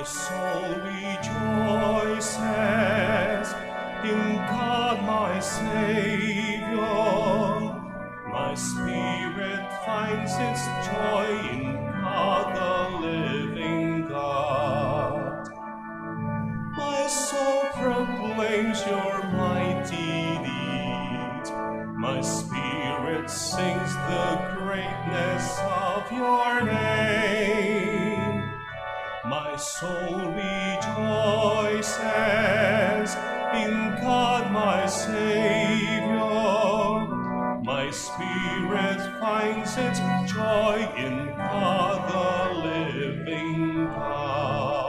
My soul rejoices in God my Savior. My spirit finds its joy in God the living God. My soul proclaims your mighty deeds. My spirit sings the greatness of your name. My soul rejoices in God my Savior. My spirit finds its joy in God the living God.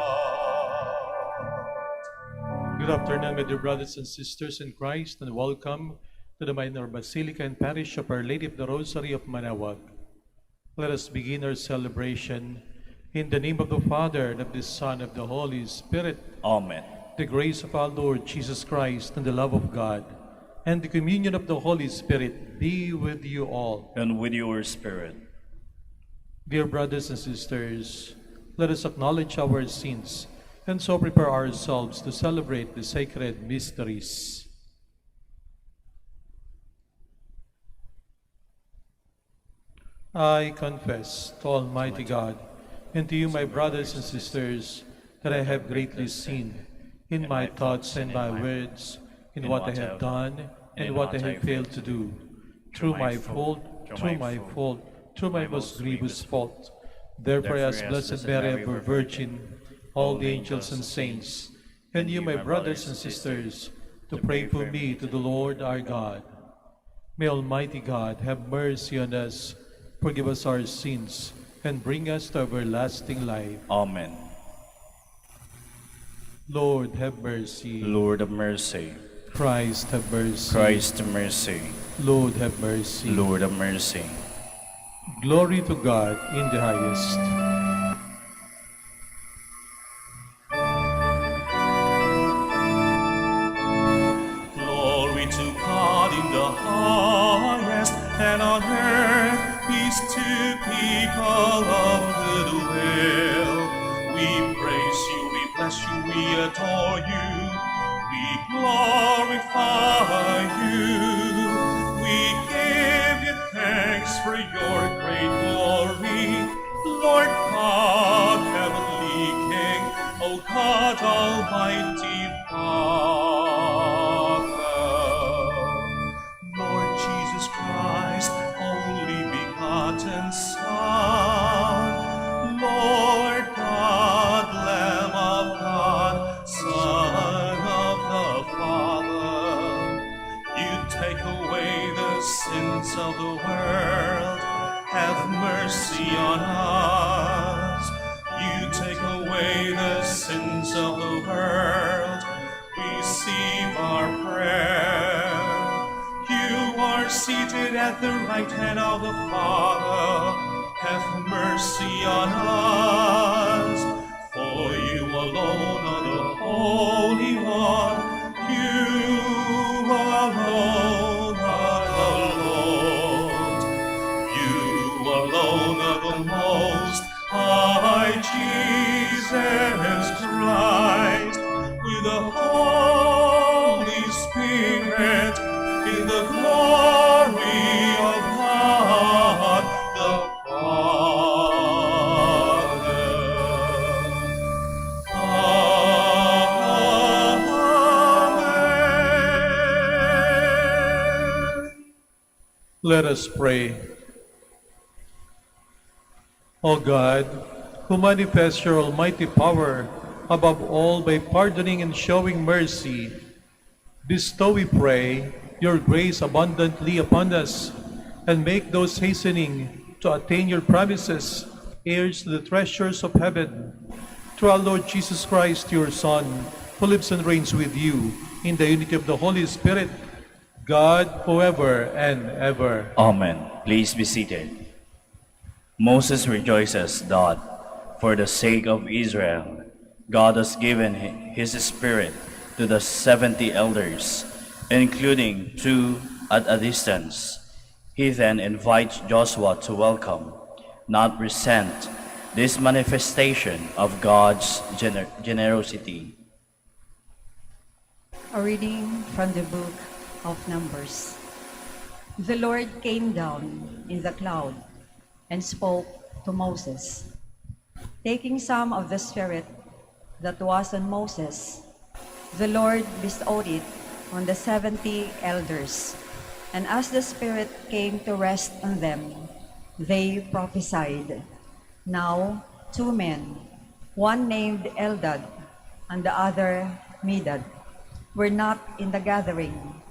Good afternoon, my dear brothers and sisters in Christ, and welcome to the Minor Basilica and Parish of Our Lady of the Rosary of Manaoag. Let us begin our celebration in the name of the Father, and of the Son, and of the Holy Spirit. Amen. The grace of our Lord Jesus Christ, and the love of God, and the communion of the Holy Spirit be with you all. And with your spirit. Dear brothers and sisters, let us acknowledge our sins and so prepare ourselves to celebrate the sacred mysteries. I confess to Almighty God and to you, my brothers and sisters, that I have greatly sinned in my thoughts and my words, in what I have done and what I have failed to do, through my fault, through my most grievous fault. Therefore, as Blessed Mary, ever Virgin, all the angels and saints, and you, my brothers and sisters, to pray for me to the Lord our God. May Almighty God have mercy on us, forgive us our sins, and bring us to everlasting life. Amen. Lord, have mercy. Lord of mercy. Christ, have mercy. Christ of mercy. Lord, have mercy. Lord of mercy. Glory to God in the highest. Glory to God in the highest, and on earth peace to people of good will. We praise you, we bless you, we adore you, we glorify you. We give you thanks for your great glory, Lord God, heavenly King, O God, Almighty Father. Lord Jesus Christ, only begotten Son, Lord God, Lamb of God, Son of the Father, you take away the sins of the world, have mercy on us. You take away the sins of the world, receive our prayer. You are seated at the right hand of the Father, have mercy on us. For you alone are the Holy One, you alone are the Lord, you alone are the Most High Jesus Christ, with the Holy Spirit, in the glory of God the Father. Amen. Let us pray. O God, who manifest your almighty power above all by pardoning and showing mercy, bestow, we pray, your grace abundantly upon us, and make those hastening to attain your promises heirs to the treasures of heaven. Through our Lord Jesus Christ, your Son, who lives and reigns with you in the unity of the Holy Spirit, God, forever and ever. Amen. Please be seated. Moses rejoices that, for the sake of Israel, God has given his Spirit to the 70 elders, including 2 at a distance. He then invites Joshua to welcome, not resent, this manifestation of God's generosity. A reading from the book of Numbers. The Lord came down in the cloud and spoke to Moses. Taking some of the Spirit that was on Moses, the Lord bestowed it on the 70 elders. And as the Spirit came to rest on them, they prophesied. Now 2 men, one named Eldad and the other Medad, were not in the gathering,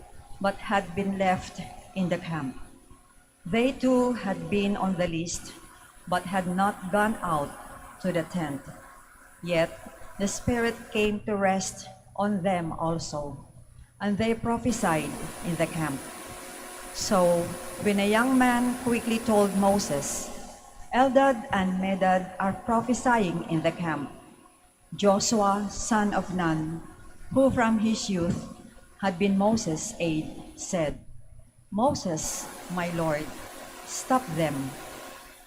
but had been left in the camp. They too had been on the list, but had not gone out to the tent. Yet the Spirit came to rest on them also, and they prophesied in the camp. So when a young man quickly told Moses, Eldad and Medad are prophesying in the camp, Joshua, son of Nun, who from his youth had been Moses' aide, said, Moses, my Lord, stop them.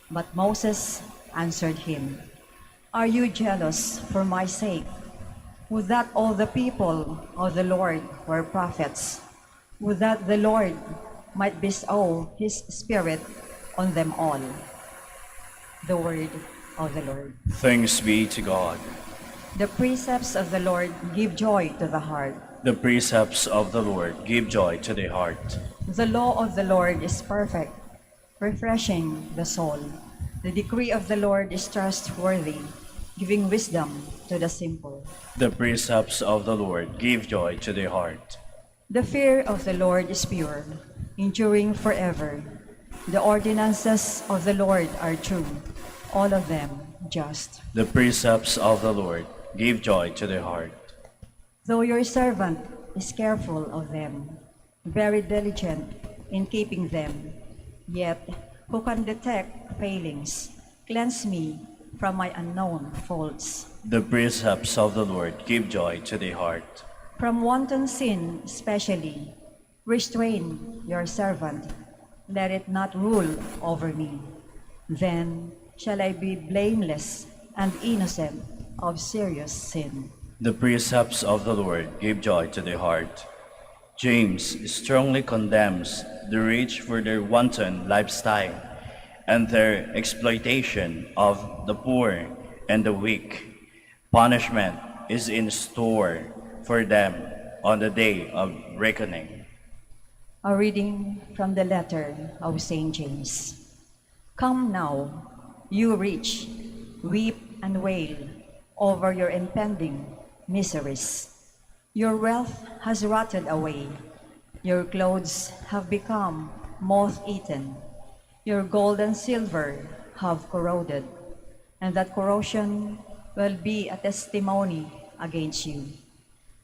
But Moses answered him, Are you jealous for my sake? Would that all the people of the Lord were prophets? Would that the Lord might bestow his Spirit on them all. The word of the Lord. Thanks be to God. The precepts of the Lord give joy to the heart. The precepts of the Lord give joy to the heart. The law of the Lord is perfect, refreshing the soul. The decree of the Lord is trustworthy, giving wisdom to the simple. The precepts of the Lord give joy to the heart. The fear of the Lord is pure, enduring forever. The ordinances of the Lord are true, all of them just. The precepts of the Lord give joy to the heart. Though your servant is careful of them, very diligent in keeping them, yet who can detect failings? Cleanse me from my unknown faults. The precepts of the Lord give joy to the heart. From wanton sin especially, restrain your servant. Let it not rule over me. Then shall I be blameless and innocent of serious sin. The precepts of the Lord give joy to the heart. James strongly condemns the rich for their wanton lifestyle and their exploitation of the poor and the weak. Punishment is in store for them on the day of reckoning. A reading from the letter of St. James. Come now, you rich, weep and wail over your impending miseries. Your wealth has rotted away. Your clothes have become moth-eaten. Your gold and silver have corroded, and that corrosion will be a testimony against you.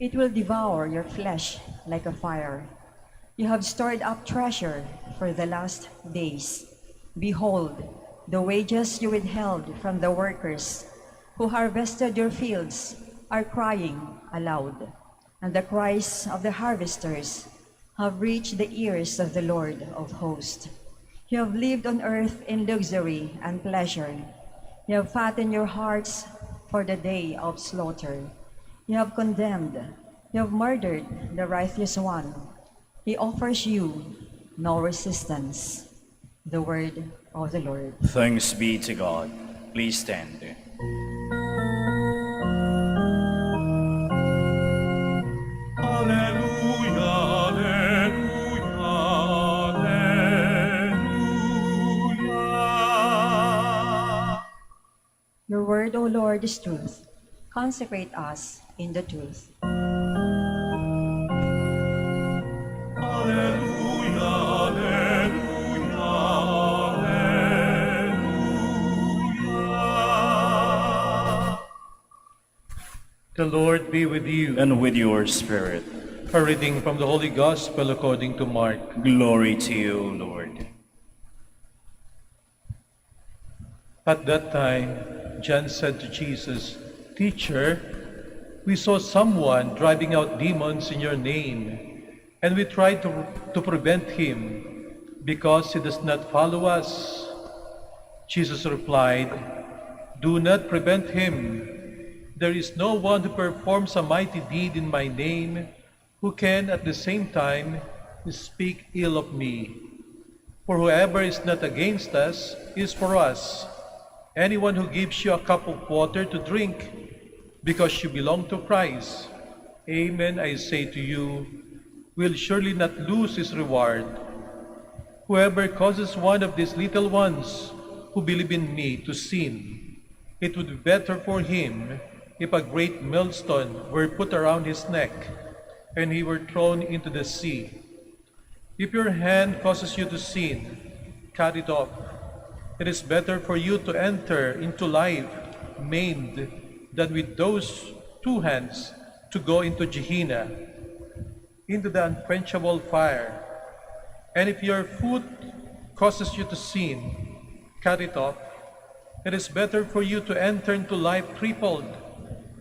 It will devour your flesh like a fire. You have stored up treasure for the last days. Behold, the wages you withheld from the workers who harvested your fields are crying aloud, and the cries of the harvesters have reached the ears of the Lord of hosts. You have lived on earth in luxury and pleasure. You have fattened your hearts for the day of slaughter. You have condemned, you have murdered the righteous one. He offers you no resistance. The word of the Lord. Thanks be to God. Please stand. Alleluia, alleluia, alleluia. Your word, O Lord, is truth. Consecrate us in the truth. Alleluia, alleluia, alleluia. The Lord be with you. And with your spirit. A reading from the Holy Gospel according to Mark. Glory to you, Lord. At that time, John said to Jesus, Teacher, we saw someone driving out demons in your name, and we tried to prevent him because he does not follow us. Jesus replied, Do not prevent him. There is no one who performs a mighty deed in my name who can at the same time speak ill of me. For whoever is not against us is for us. Anyone who gives you a cup of water to drink because you belong to Christ, amen, I say to you, will surely not lose his reward. Whoever causes one of these little ones who believe in me to sin, it would be better for him if a great millstone were put around his neck and he were thrown into the sea. If your hand causes you to sin, cut it off. It is better for you to enter into life maimed than with those two hands to go into Gehenna, into the unquenchable fire. And if your foot causes you to sin, cut it off. It is better for you to enter into life crippled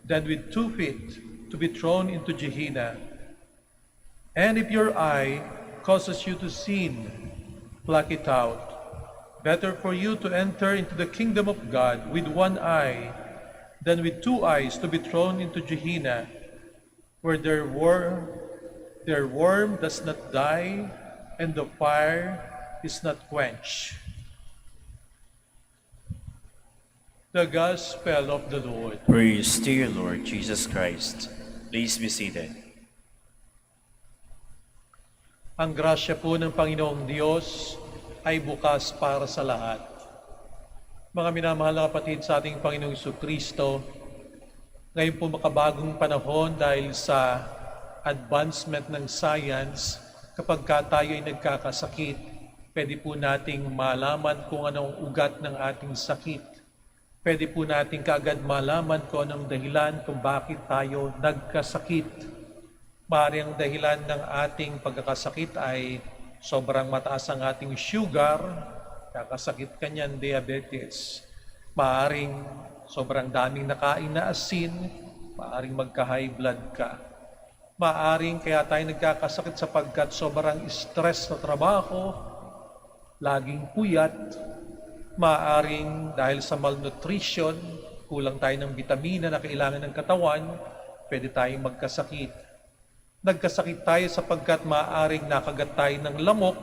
than with 2 feet to be thrown into Gehenna. And if your eye causes you to sin, pluck it out. Better for you to enter into the kingdom of God with 1 eye than with 2 eyes to be thrown into Gehenna, where their worm does not die and the fire is not quenched. The Gospel of the Lord. Praise to you, Lord Jesus Christ. Please be seated. Ang grasya po ng Panginoong Diyos ay bukas para sa lahat. Mga minamahal na kapatid sa ating Panginoong Jesucristo, ngayon po makabagong panahon dahil sa advancement ng science, kapag tayo ay nagkakasakit, pwede po nating malaman kung anong ugat ng ating sakit. Pwede po nating kaagad malaman kung anong dahilan kung bakit tayo nagkasakit. Maaari ang dahilan ng ating pagkakasakit ay sobrang mataas ang ating sugar, kakasakit ka niyan, diabetes. Maaring sobrang daming nakain na asin, maaring magka-high blood ka. Maaring kaya tayo nagkakasakit sapagkat sobrang stress sa trabaho, laging puyat. Maaring dahil sa malnutrition, kulang tayo ng vitamina na kailangan ng katawan, pwede tayong magkasakit. Nagkasakit tayo sapagkat maaaring nakagat tayo ng lamok,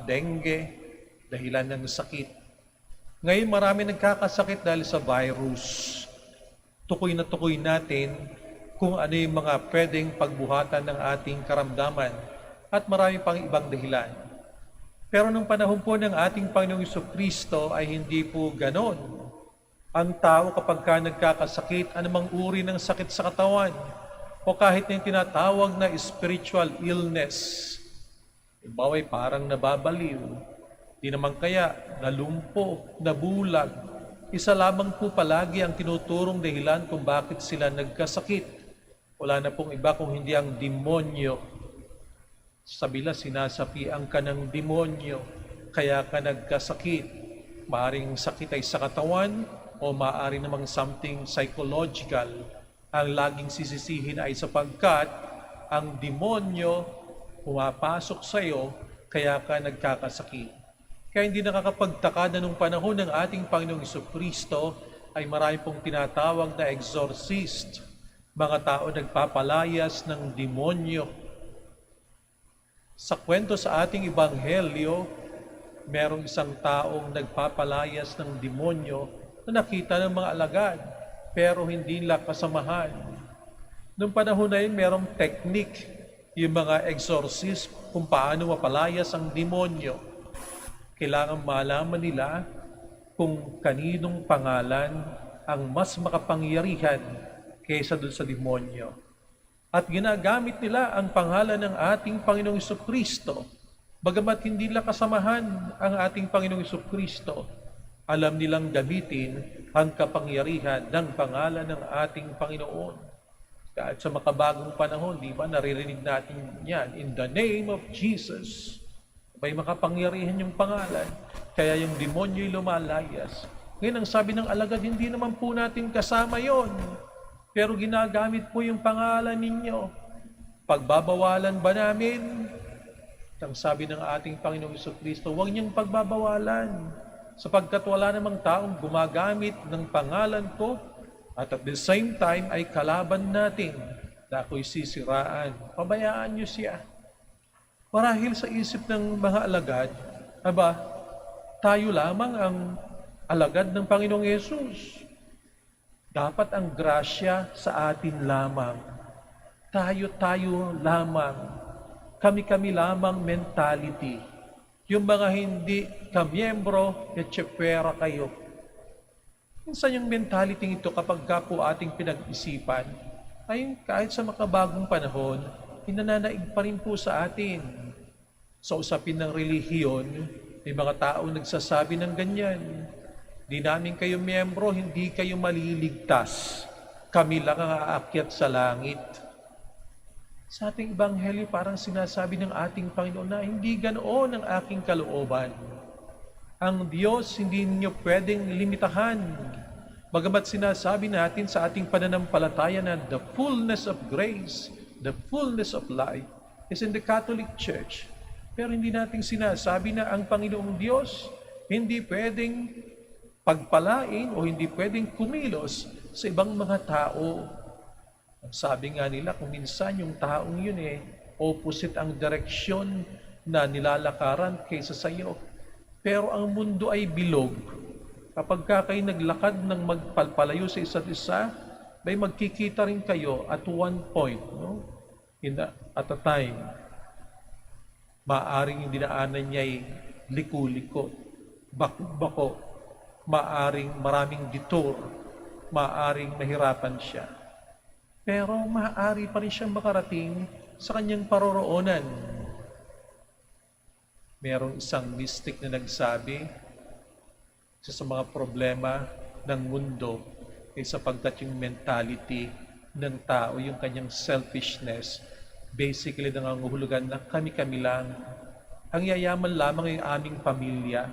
dengue, dahilan ng sakit. Ngayon marami nagkakasakit dahil sa virus. Tukoy na tukoy natin kung ano yung mga pwedeng pagbuhatan ng ating karamdaman at marami pang ibang dahilan. Pero nung panahon po ng ating Panginoong Jesucristo ay hindi po ganon. Ang tao kapag nagkakasakit, anumang uri ng sakit sa katawan, o kahit na yung tinatawag na spiritual illness, iba ay parang nababaliw, di naman kaya nalumpo, nabulag, isa lamang po palagi ang tinuturong dahilan kung bakit sila nagkasakit. Wala na pong iba kung hindi ang demonyo. Sabila, sinasapian ka ng demonyo, kaya ka nagkasakit. Maaring sakit ay sa katawan o maaari namang something psychological. Ang laging sisisihin ay sapagkat ang demonyo pumapasok sa iyo, kaya ka nagkakasakit. Kaya hindi nakakapagtaka na nung panahon ng ating Panginoong Jesucristo ay marami pong tinatawag na exorcist, mga tao nagpapalayas ng demonyo. Sa kwento sa ating Ebanghelyo, merong isang taong nagpapalayas ng demonyo na nakita ng mga alagad, pero hindi nila kasamahan. Noong panahon na yun, merong technique yung mga exorcist kung paano mapalayas ang demonyo. Kailangan malaman nila kung kaninong pangalan ang mas makapangyarihan kaysa dun sa demonyo. At ginagamit nila ang pangalan ng ating Panginoong Jesucristo. Bagamat hindi nila kasamahan ang ating Panginoong Jesucristo, alam nilang gamitin ang kapangyarihan ng pangalan ng ating Panginoon. Kahit sa makabagong panahon, di ba, naririnig natin yan, in the name of Jesus. May makapangyarihan yung pangalan, kaya yung demonyo'y lumalayas. Ngayon, ang sabi ng alagad, hindi naman po natin kasama yon, pero ginagamit po yung pangalan ninyo. Pagbabawalan ba namin? Ang sabi ng ating Panginoong Jesucristo, huwag niyang pagbabawalan. sapagkat wala namang taong gumagamit ng pangalan ko at at the same time ay kalaban natin na ako'y sisiraan. Pabayaan niyo siya. Marahil sa isip ng mga alagad, aba, tayo lamang ang alagad ng Panginoong Yesus. Dapat ang grasya sa atin lamang. Tayo lamang. Kami-kami lamang mentality. Yung mga hindi kamiyembro, etsepera kayo. Minsan yung mentality ito kapag ka po ating pinag-isipan, ay kahit sa makabagong panahon, hinananaig pa rin po sa atin. Sa usapin ng relihiyon, may mga tao nagsasabi ng ganyan. Di namin kayo miyembro, hindi kayo maliligtas. Kami lang ang aakyat sa langit. Sa ating ebanghelyo, parang sinasabi ng ating Panginoon na hindi ganoon ang aking kalooban. Ang Diyos hindi niyo pwedeng limitahan. Bagamat sinasabi natin sa ating pananampalataya na the fullness of grace, the fullness of life is in the Catholic Church. Pero hindi natin sinasabi na ang Panginoong Diyos hindi pwedeng pagpalain o hindi pwedeng kumilos sa ibang mga tao. Sabi nga nila kung minsan yung taong yun opposite ang direksyon na nilalakaran kaysa sa iyo. Pero ang mundo ay bilog. Kapag kayo naglakad ng magpalpalayo sa isa't isa, may magkikita rin kayo at one point, no? At a time. Maaring yung dinaanan niya ay liku-liko, bako-bako, maaring maraming detour, maaring nahirapan siya. Pero maaari pa rin siyang makarating sa kanyang paroroonan. Merong isang mystic na nagsabi, isa sa mga problema ng mundo ay sapagkat yung mentality ng tao, yung kanyang selfishness, basically nangangahulugan na kami-kami lang. Ang yayaman lamang ay aming pamilya.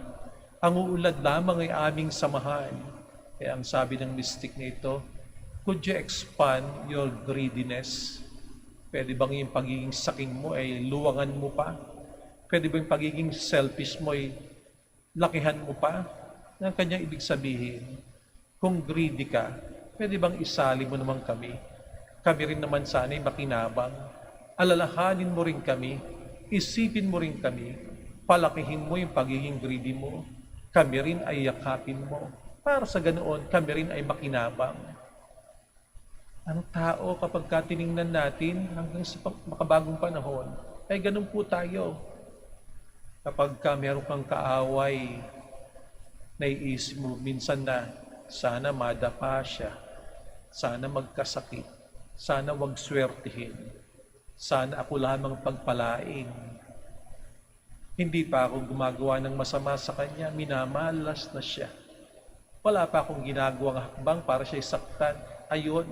Ang uulad lamang ay aming samahan. Kaya ang sabi ng mystic na ito, could you expand your greediness? Pwede bang yung pagiging saking mo ay luwangan mo pa? Pwede bang yung pagiging selfish mo ay lakihan mo pa? Ang kanyang ibig sabihin, kung greedy ka, pwede bang isali mo naman kami? Kami rin naman sana ay makinabang. Alalahanin mo rin kami, isipin mo rin kami, palakihin mo yung pagiging greedy mo, kami rin ay yakapin mo. Para sa ganoon, kami rin ay makinabang. Ang tao kapag tiningnan natin hanggang sa makabagong panahon, ay ganun po tayo. Kapag meron kang kaaway, naiisip mo minsan na sana madapa siya, sana magkasakit, sana wag swertihin, sana ako lamang pagpalain. Hindi pa ako gumagawa ng masama sa kanya, minamalas na siya. Wala pa akong ginagawang hakbang para siya saktan. Ayun,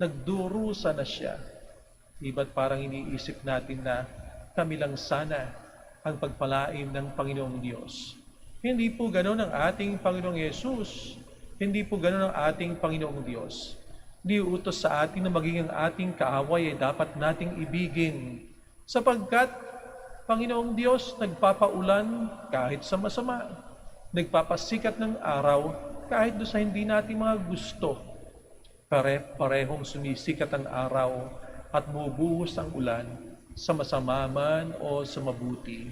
nagdurusa na siya. Iba't parang iniisip natin na kami lang sana ang pagpalain ng Panginoong Diyos. Hindi po ganoon ang ating Panginoong Yesus. Hindi po ganoon ang ating Panginoong Diyos. Di utos sa atin na maging ang ating kaaway ay dapat nating ibigin. Sapagkat Panginoong Diyos nagpapaulan kahit sa masama. Nagpapasikat ng araw kahit doon sa hindi natin mga gusto. Parehong sumisikat ang araw at bumubuhos ang ulan sa masama man o sa mabuti.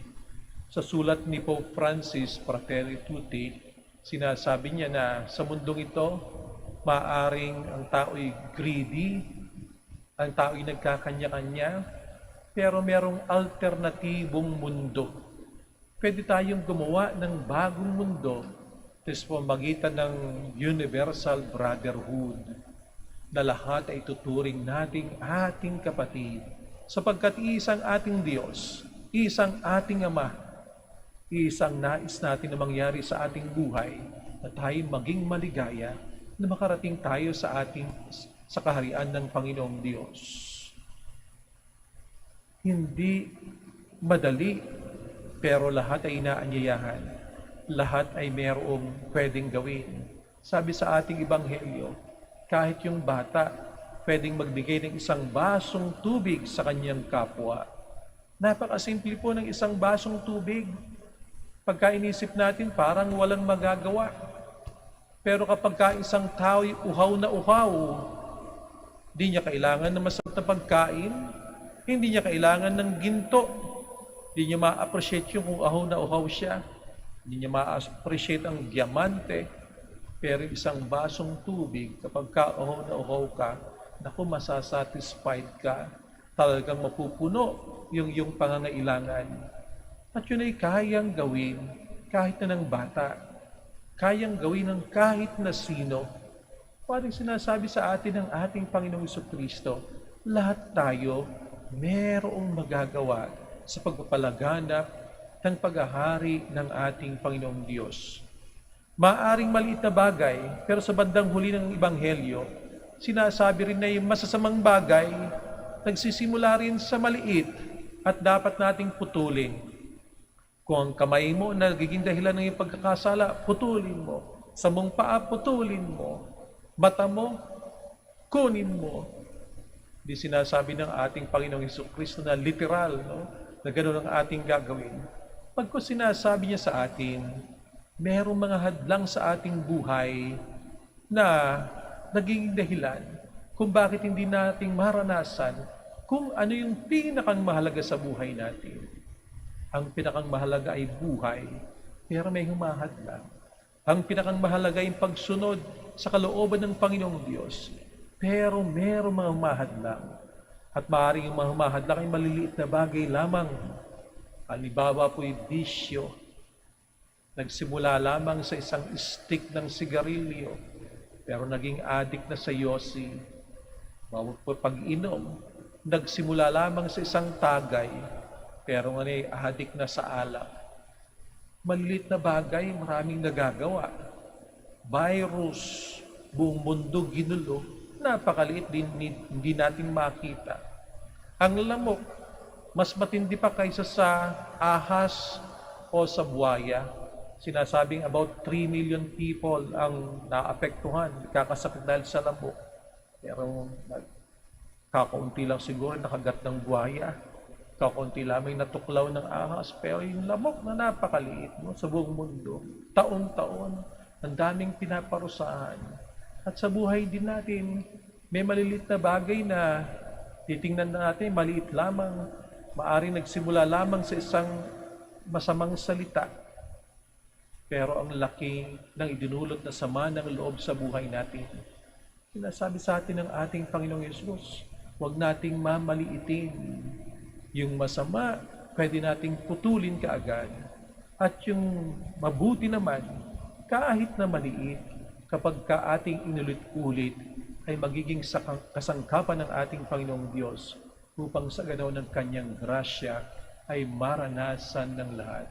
Sa sulat ni Pope Francis, Fratelli Tutti, sinasabi niya na sa mundong ito, maaring ang tao'y greedy, ang tao'y nagkakanya-kanya, pero merong alternatibong mundo. Pwede tayong gumawa ng bagong mundo sa pamamagitan ng universal brotherhood na lahat ay tuturing nating ating kapatid sapagkat isang ating Diyos, isang ating Ama, isang nais natin na mangyari sa ating buhay na tayo maging maligaya na makarating tayo sa kaharian ng Panginoong Diyos. Hindi madali, pero lahat ay inaanyayahan. Lahat ay mayroong pwedeng gawin. Sabi sa ating ebanghelyo, kahit yung bata, pwedeng magbigay ng isang basong tubig sa kanyang kapwa. Napakasimple po ng isang basong tubig. Pagka inisip natin, parang walang magagawa. Pero kapag isang tao'y uhaw na uhaw, hindi niya kailangan ng masarap na pagkain, hindi niya kailangan ng ginto, hindi niya ma-appreciate yung kung uhaw na uhaw siya, hindi niya ma-appreciate ang diamante, pero isang basong tubig, kapag uhaw na uhaw ka, naku, masasatisfied ka, talagang mapupuno yung pangangailangan. At yun ay kayang gawin kahit na ng bata, kayang gawin ng kahit na sino. Parang sinasabi sa atin ng ating Panginoong Jesucristo, lahat tayo merong magagawa sa pagpapalaganap ng paghahari ng ating Panginoong Diyos. Maaring maliit na bagay, pero sa bandang huli ng Ebanghelyo, sinasabi rin na yung masasamang bagay, nagsisimula rin sa maliit at dapat nating putulin. Kung ang kamay mo nagiging dahilan ng iyong pagkakasala, putulin mo. Sa mong paa, putulin mo. Mata mo, kunin mo. Di sinasabi ng ating Panginoong Jesucristo na literal, no? Na gano'n ang ating gagawin. Pagko sinasabi niya sa atin, merong mga hadlang sa ating buhay na nagiging dahilan kung bakit hindi nating maranasan kung ano yung pinakang mahalaga sa buhay natin. Ang pinakang mahalaga ay buhay, pero may humahadlang. Ang pinakang mahalaga ay pagsunod sa kalooban ng Panginoong Diyos, pero merong mga humahadlang. At maaaring yung mga humahadlang ay maliliit na bagay lamang. Halimbawa po'y bisyo. Nagsimula lamang sa isang stick ng sigarilyo, pero naging addict na sa yosi. Pag-inom, nagsimula lamang sa isang tagay, pero nga ay addict na sa alak. Maliit na bagay, maraming nagagawa. Virus, buong mundo ginulo, napakaliit din, hindi natin makita. Ang lamok, mas matindi pa kaysa sa ahas o sa buwaya. Sinasabing about 3 million people ang naapektuhan, kakasakit dahil sa lamok. Pero kakaunti lang siguro nakagat ng buwaya. Kakunti lamang natuklaw ng ahas, pero yung lamok na napakaliit, no, sa buong mundo, taon-taon, ang daming pinaparusahan. At sa buhay din natin, may maliliit na bagay na titingnan natin, maliit lamang, maaaring nagsimula lamang sa isang masamang salita. Pero ang laki ng idinulot na sama ng loob sa buhay natin. Sinasabi sa atin ng ating Panginoong Yesus, huwag nating mamaliitin. Yung masama, pwede nating putulin kaagad. At yung mabuti naman, kahit na maliit, kapag ating inulit-ulit, ay magiging kasangkapan ng ating Panginoong Diyos upang sa ganaw ng kanyang grasya ay maranasan ng lahat.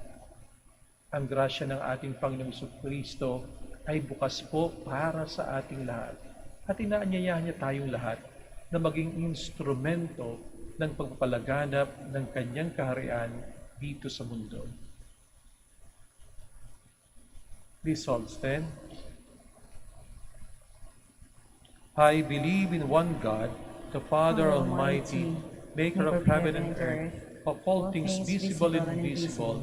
Ang grasya ng ating Panginoong Jesucristo ay bukas po para sa ating lahat. At inaanyayahan niya tayong lahat na maging instrumento ng pagpapalaganap ng kanyang kaharian dito sa mundo. Please all stand. I believe in one God, the Father Almighty, maker of heaven and earth, of all things visible and invisible.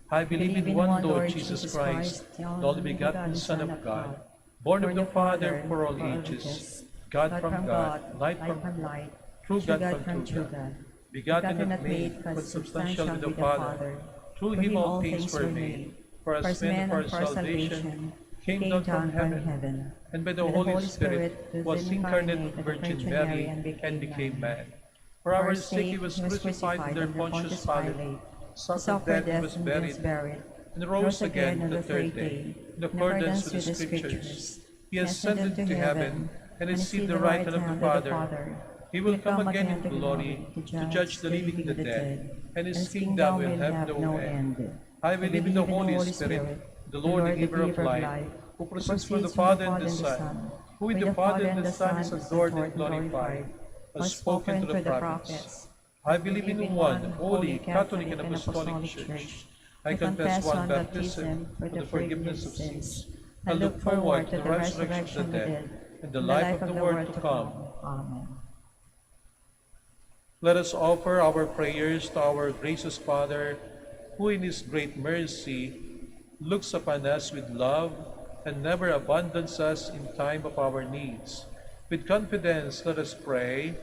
I believe in one Lord Jesus Christ, the only begotten Son of God, born of the Father for all ages, God from God, light from light, true God from true God, begotten and not made, but substantial with the Father. Through him all things were made. For us men, for our salvation, came down from heaven, and by the Holy Spirit was incarnate of Virgin Mary and became man. For our sake he was crucified under Pontius Pilate, suffered death, was buried, and rose again on the third day, in accordance with the Scriptures. He ascended to heaven, and is seated at the right hand of the Father. He will come again in glory to judge the living and the dead, and his kingdom will have no end. I believe in the Holy Spirit, the Lord, the giver of life, who proceeds from the Father and the Son, who with the Father and the Son is adored and glorified, has spoken to the prophets. I believe in one holy, Catholic, and Apostolic Church. I confess one baptism for the forgiveness of sins. I look forward to the resurrection of the dead and the life of the world to come. Amen. Let us offer our prayers to our gracious Father, who in his great mercy looks upon us with love, and never abandons us in time of our needs. With confidence, let us pray.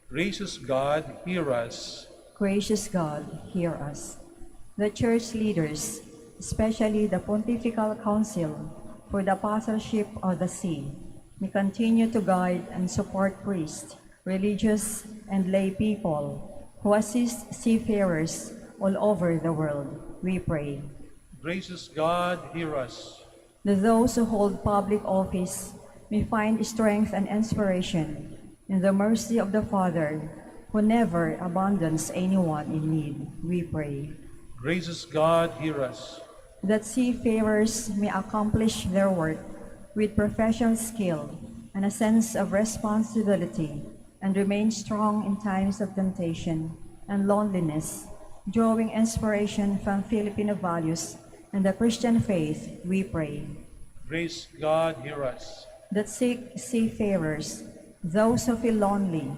Gracious God, hear us. Gracious God, hear us. The Church leaders, especially the Pontifical Council for the Apostleship of the See, may continue to guide and support priests, religious, and lay people who assist seafarers all over the world, we pray. Gracious God, hear us. That those who hold public office may find strength and inspiration in the mercy of the Father, who never abandons anyone in need, we pray. Gracious God, hear us. That seafarers may accomplish their work with professional skill and a sense of responsibility, and remain strong in times of temptation and loneliness, drawing inspiration from Filipino values and the Christian faith, we pray. Gracious God, hear us. That sick seafarers, those who feel lonely,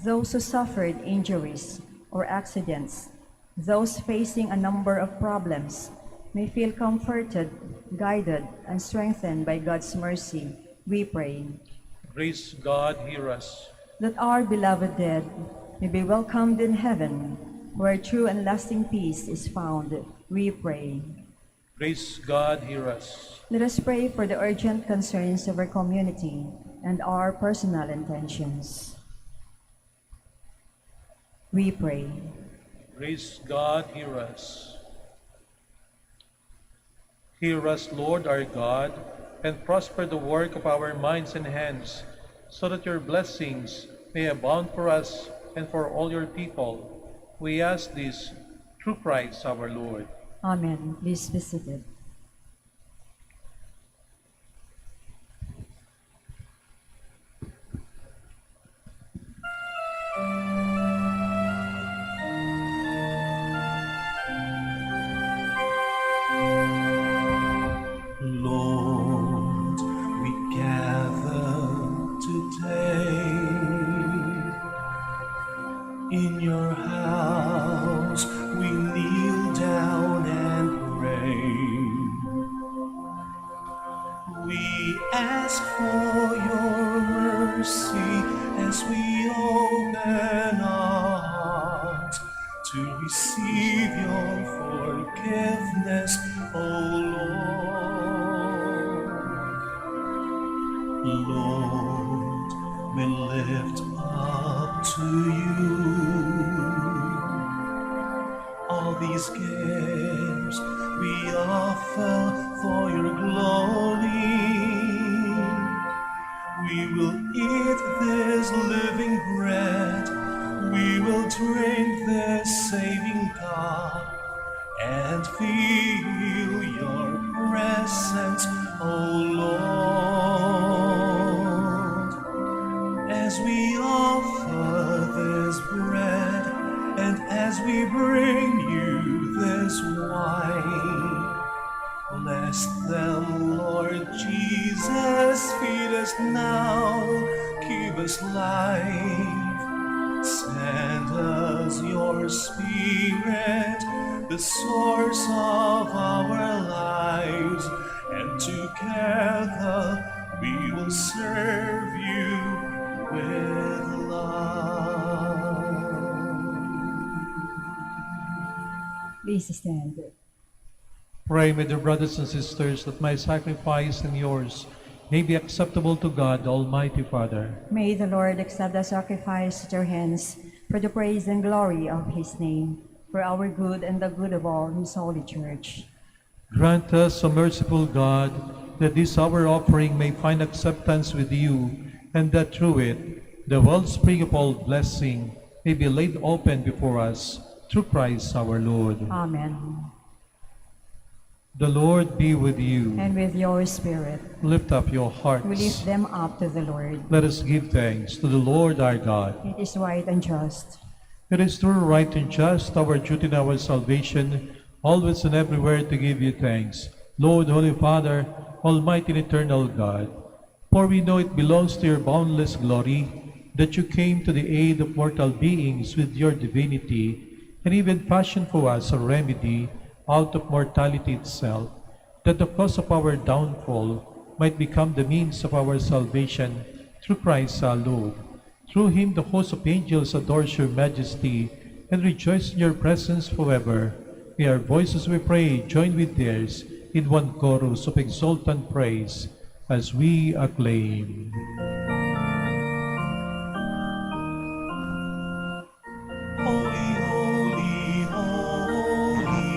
those who suffered injuries or accidents, those facing a number of problems, may feel comforted, guided, and strengthened by God's mercy, we pray. Gracious God, hear us. That our beloved dead may be welcomed in heaven, where true and lasting peace is found, we pray. Gracious God, hear us. Let us pray for the urgent concerns of our community and our personal intentions. We pray. Gracious God, hear us. Hear us, Lord our God, and prosper the work of our minds and hands, so that your blessings may abound for us and for all your people. We ask this through Christ our Lord. Amen. Please be seated. Lord, we gather today in your house. We kneel down and pray. We ask for your mercy as we open our hearts to receive your forgiveness, O Lord. Lord, we lift up to you all these gifts we offer for your glory. We will eat this living bread, we will drink this saving cup, and feel your presence, O Lord. As we offer this bread, and as we bring you this wine, bless them, Lord Jesus. Feed us now, give us life. Send us your Spirit, the source of our lives, and together we will serve you with love. Please stand. Pray, my dear brothers and sisters, that my sacrifice and yours may be acceptable to God, Almighty Father. May the Lord accept the sacrifice at your hands for the praise and glory of his name, for our good and the good of all his holy church. Grant us, O merciful God, that this our offering may find acceptance with you, and that through it the wellspring of all blessing may be laid open before us, through Christ our Lord. Amen. The Lord be with you. And with your spirit, Lift up your hearts. we lift them up to the Lord. Let us give thanks to the Lord our God. It is right and just. It is true, right, and just, our duty and our salvation, always and everywhere to give you thanks, Lord, Holy Father, Almighty and eternal God. For we know it belongs to your boundless glory that you came to the aid of mortal beings with your divinity, and even fashioned for us a remedy out of mortality itself, that the cause of our downfall might become the means of our salvation through Christ our Lord. Through him the host of angels adores your majesty and rejoice in your presence forever. May our voices, we pray, join with theirs in one chorus of exultant praise as we acclaim. Holy, holy, holy,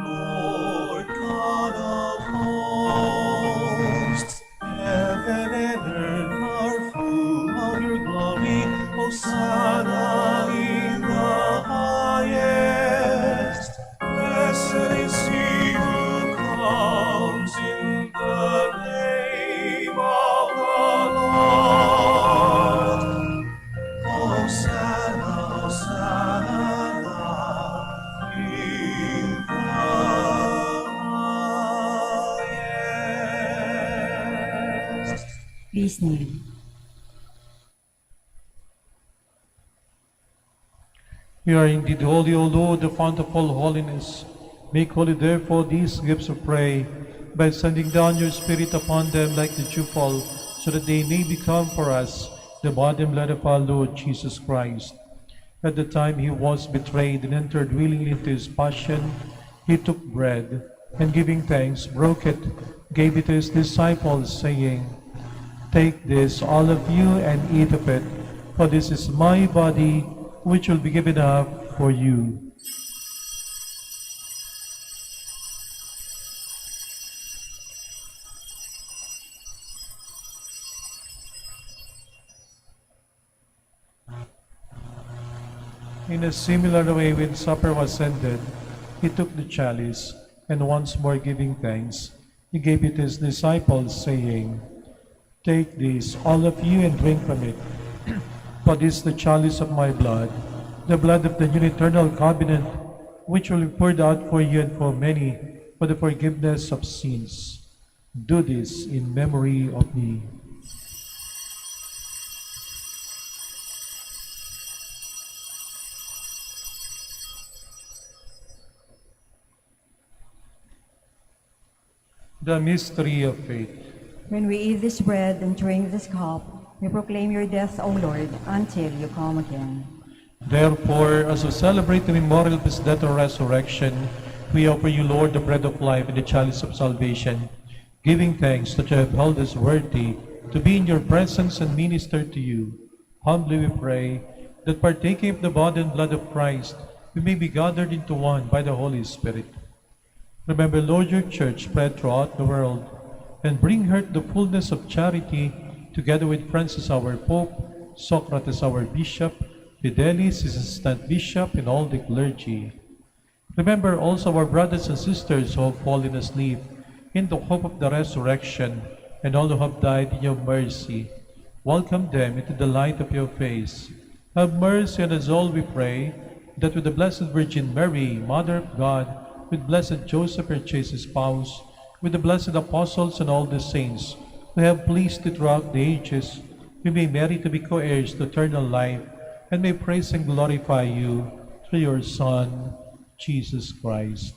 Lord God of hosts. Heaven and earth are full of your glory. Hosanna in the highest. Blessed is he who comes in the name of the Lord. Hosanna, Hosanna in the highest. Please kneel. You are indeed holy, O Lord, the fount of all holiness. Make holy, therefore, these gifts, we pray, by sending down your Spirit upon them like the dewfall, so that they may become for us the body and blood of our Lord Jesus Christ. At the time he was betrayed and entered willingly into his passion, he took bread, and giving thanks, broke it, gave it to his disciples, saying, "Take this, all of you, and eat of it, for this is my body, which will be given up for you." In a similar way, when supper was ended, he took the chalice, and once more giving thanks, he gave it to his disciples, saying, "Take this, all of you, and drink from it. For this is the chalice of my blood, the blood of the new eternal covenant, which will be poured out for you and for many for the forgiveness of sins. Do this in memory of me." The mystery of faith. When we eat this bread and drink this cup, we proclaim your death, O Lord, until you come again. Therefore, as we celebrate the memorial of his death and resurrection, we offer you, Lord, the bread of life and the chalice of salvation, giving thanks that you have held us worthy to be in your presence and minister to you. Humbly we pray that partaking of the body and blood of Christ, we may be gathered into one by the Holy Spirit. Remember, Lord, your church spread throughout the world, and bring her to the fullness of charity, together with Francis our Pope, Socrates our Bishop, Fidelis his assistant bishop, and all the clergy. Remember also our brothers and sisters who have fallen asleep in the hope of the resurrection, and all who have died in your mercy. Welcome them into the light of your face. Have mercy on us all, we pray, that with the Blessed Virgin Mary, Mother of God, with blessed Joseph, her chaste spouse, with the blessed apostles and all the saints who have pleased you throughout the ages, we may merit to be co-heirs to eternal life, and may praise and glorify you through your Son, Jesus Christ.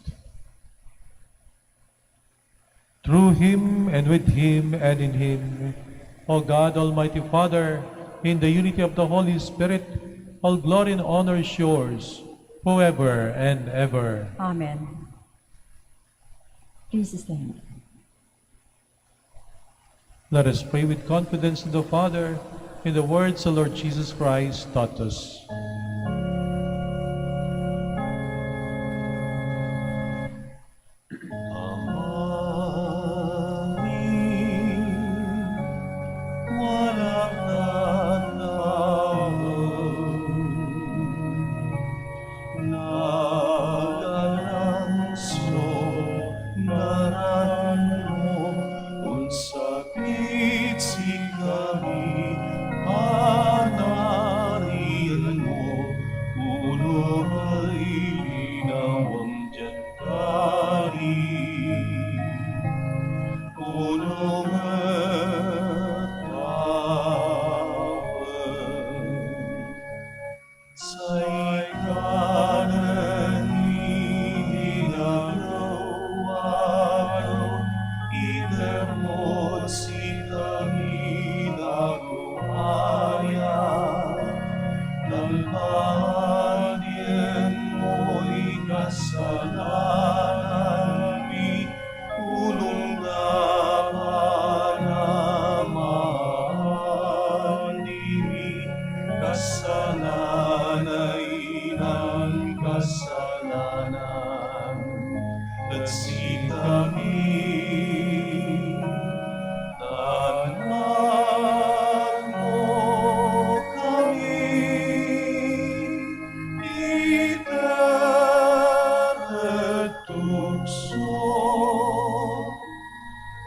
Through him, and with him, and in him, O God, Almighty Father, in the unity of the Holy Spirit, all glory and honor is yours, forever and ever. Amen. Please stand. Let us pray with confidence in the Father, in the words the Lord Jesus Christ taught us. nagsik kami. Anak mo kami, itaretukso,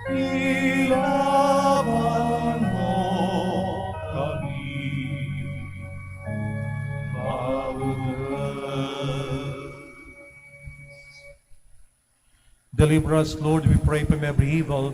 ilaban mo kami. Deliver us, Lord, we pray, from every evil.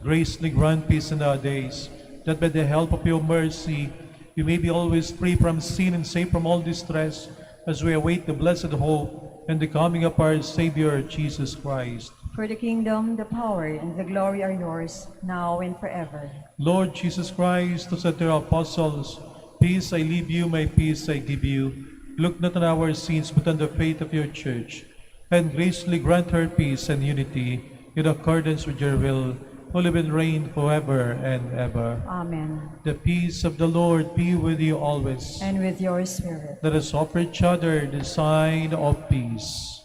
Graciously grant peace in our days, that by the help of your mercy we may be always free from sin and safe from all distress, as we await the blessed hope and the coming of our Savior, Jesus Christ. For the kingdom, the power, and the glory are yours, now and forever. Lord Jesus Christ, who said to your apostles, "Peace I leave you, my peace I give you," look not on our sins, but on the faith of your church, and graciously grant her peace and unity in accordance with your will, who live and reign forever and ever. Amen. The peace of the Lord be with you always. And with your spirit. Let us offer each other the sign of peace.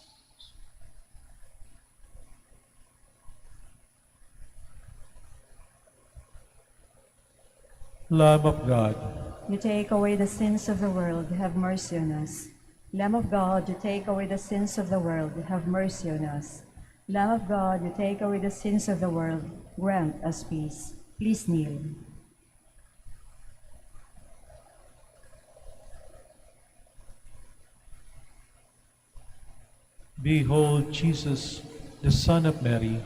Lamb of God, You take away the sins of the world, have mercy on us. Lamb of God, you take away the sins of the world, have mercy on us. Lamb of God, you take away the sins of the world, grant us peace. Please kneel. behold Jesus, the Son of Mary,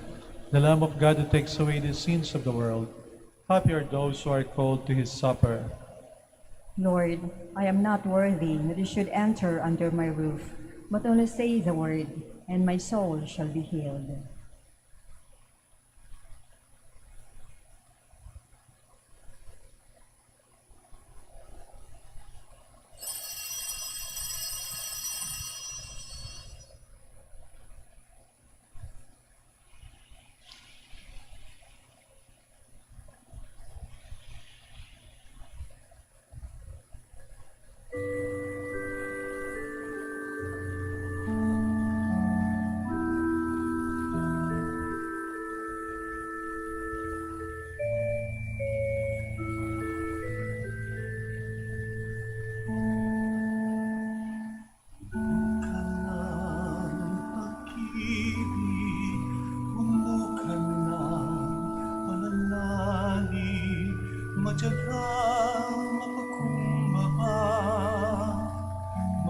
the Lamb of God who takes away the sins of the world. Happy are those who are called to his supper. Lord, I am not worthy that you should enter under my roof, but only say the word, and my soul shall be healed.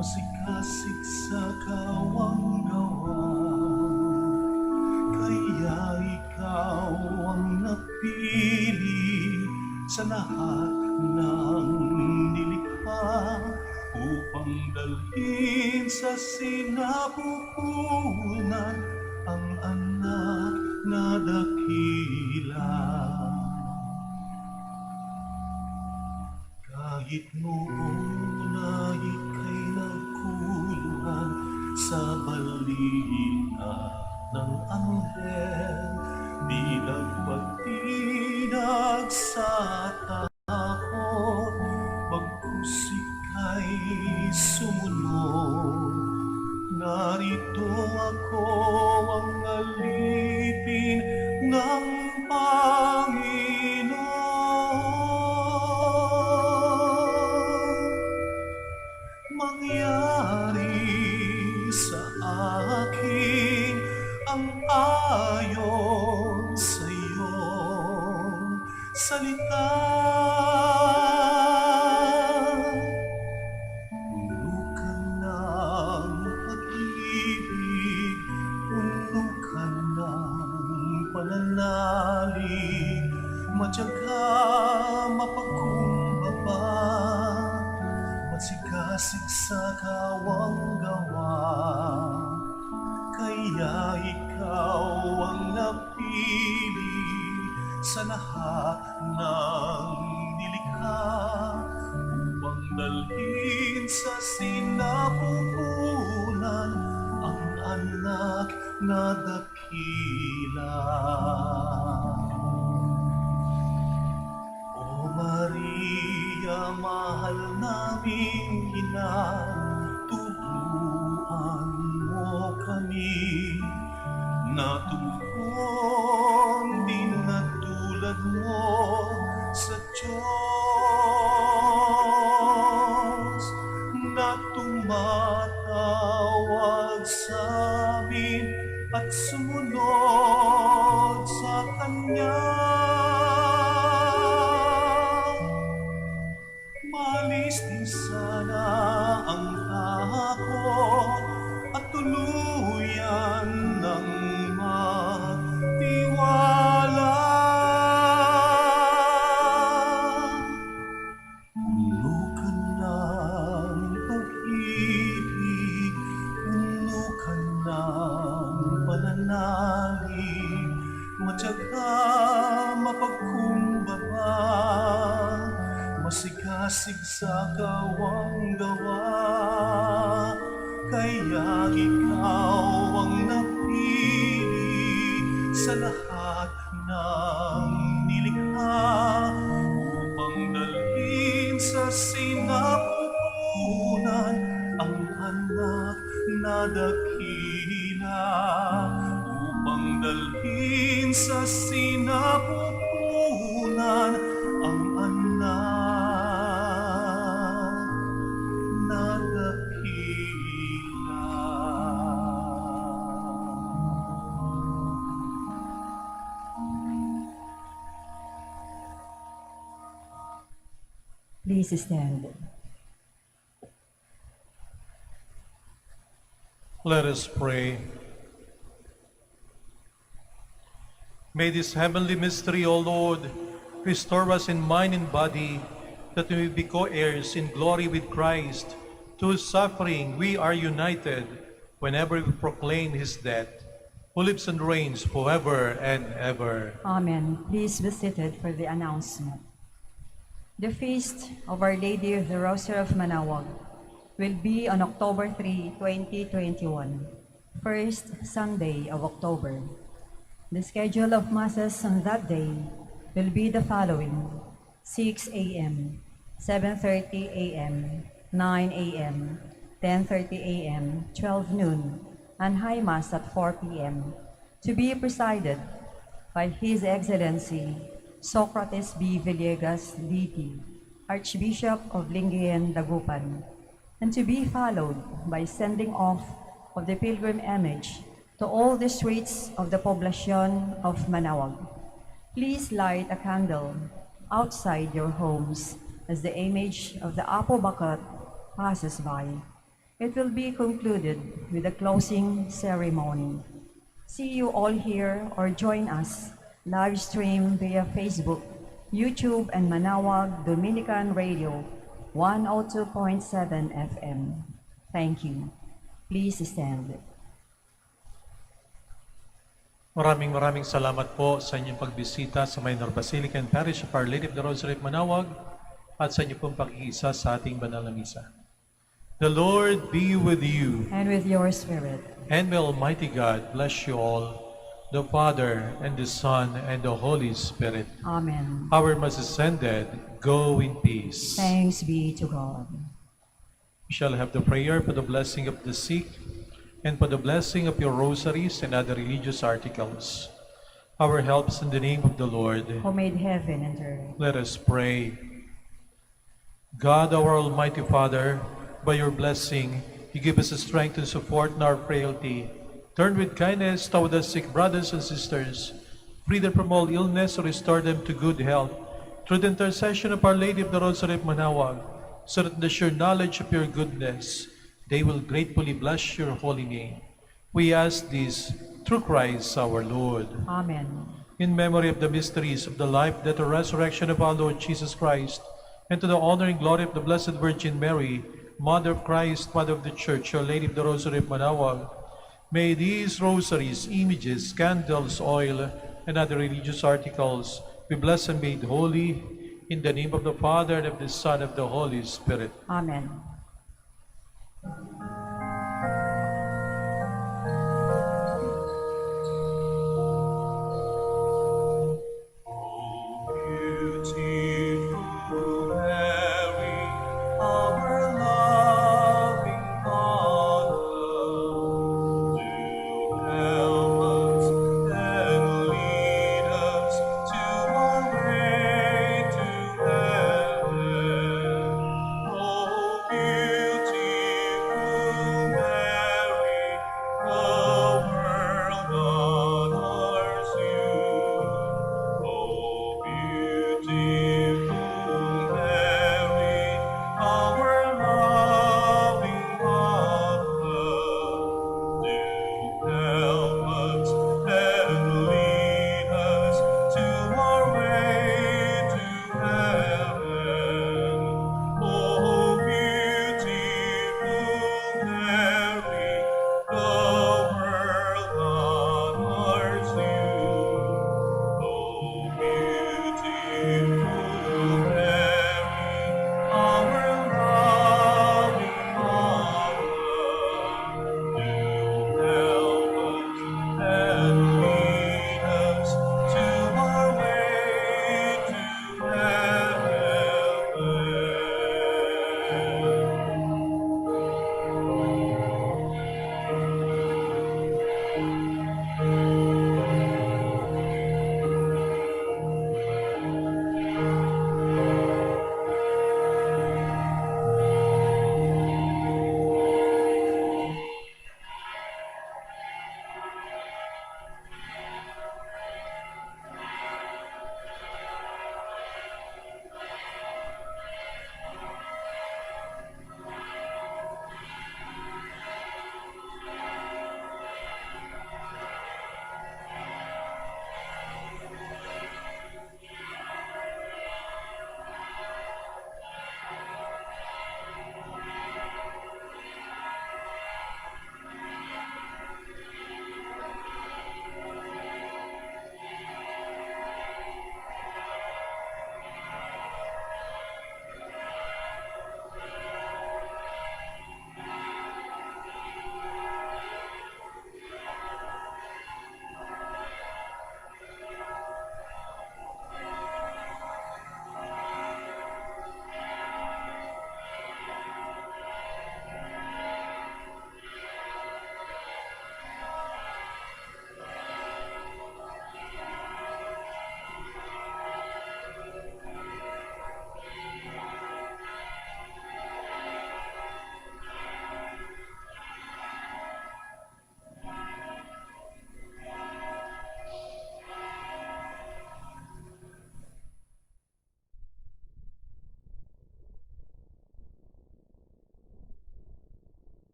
Masikasig sa kawang gawa, kaya ikaw ang napili sa lahat ng nilikha, upang dalhin sa sinapupunan ang anak na dakila. Kahit noon na ika'y nagkuluhan sa balita ng anghel, di nagpagtinag sa takot, bagkus ika'y sumunod. Narito ako ang alipin ng Panginoon. Mangyari sa akin ang ayon sa iyong salita. Hulukan ng pag-ibig, hulukan ng pananalig, matyaga mapagkumbaba, sigasig sa kawang gawa, kaya ikaw ang napili sa lahat ng nilikha, upang dalhin sa sinapupunan ang anak na dakila. O Maria, mahal naming ina, turuan mo kami at sumunod sa Kanya. Malis din sana ang takot at tuluyan ng magtiwala. Puno ka ng pag-ibig, puno ka ng pananalig, matyaga, mapagkumbaba, masigasig sa kawang gawa. Kaya ikaw ang napili sa lahat ng nilikha upang dalhin sa sinapupunan ang anak na dakila, upang dalhin sa sinapupunan ang anak na dakila. Please stand. Let us pray. May this heavenly mystery, O Lord, restore us in mind and body, that we may be co-heirs in glory with Christ, to whose suffering we are united whenever we proclaim his death, who lives and reigns forever and ever. Amen. Please be seated for the announcement. The feast of Our Lady of the Rosary of Manaoag will be on October 3, 2021, first Sunday of October. The schedule of Masses on that day will be the following: 6 a.m., 7:30 a.m., 9 a.m., 10:30 a.m., 12 noon, and High Mass at 4 p.m., to be presided by His Excellency Socrates B. Villegas, D.T., Archbishop of Lingayen, Dagupan, and to be followed by sending off of the pilgrim image to all the streets of the poblacion of Manaoag. Please light a candle outside your homes as the image of the Apo Bakat passes by. It will be concluded with a closing ceremony. See you all here or join us live stream via Facebook, YouTube, and Manaoag Dominican Radio 102.7 FM. Thank you. Please stand. Maraming salamat po sa inyong pagbisita sa Minor Basilica and Parish of Our Lady of the Rosary of Manaoag at sa inyong pong pag-iisa sa ating banal na misa. The Lord be with you. And with your spirit. And may Almighty God bless you all, the Father, and the Son, and the Holy Spirit. Amen. Our Mass is ended. Go in peace. Thanks be to God. We shall have the prayer for the blessing of the sick and for the blessing of your rosaries and other religious articles. Our helps in the name of the Lord. Who made heaven and earth. Let us pray. God, our Almighty Father, by your blessing, you give us the strength and support in our frailty. Turn with kindness toward the sick brothers and sisters, free them from all illness, or restore them to good health, through the intercession of Our Lady of the Rosary of Manaoag, so that in the sure knowledge of your goodness, they will gratefully bless your holy name. We ask this through Christ our Lord. Amen. In memory of the mysteries of the life, death, and resurrection of our Lord Jesus Christ, and to the honor and glory of the Blessed Virgin Mary, Mother of Christ, Mother of the Church, Our Lady of the Rosary of Manaoag, may these rosaries, images, candles, oil, and other religious articles be blessed and made holy in the name of the Father, and of the Son, and of the Holy Spirit. Amen.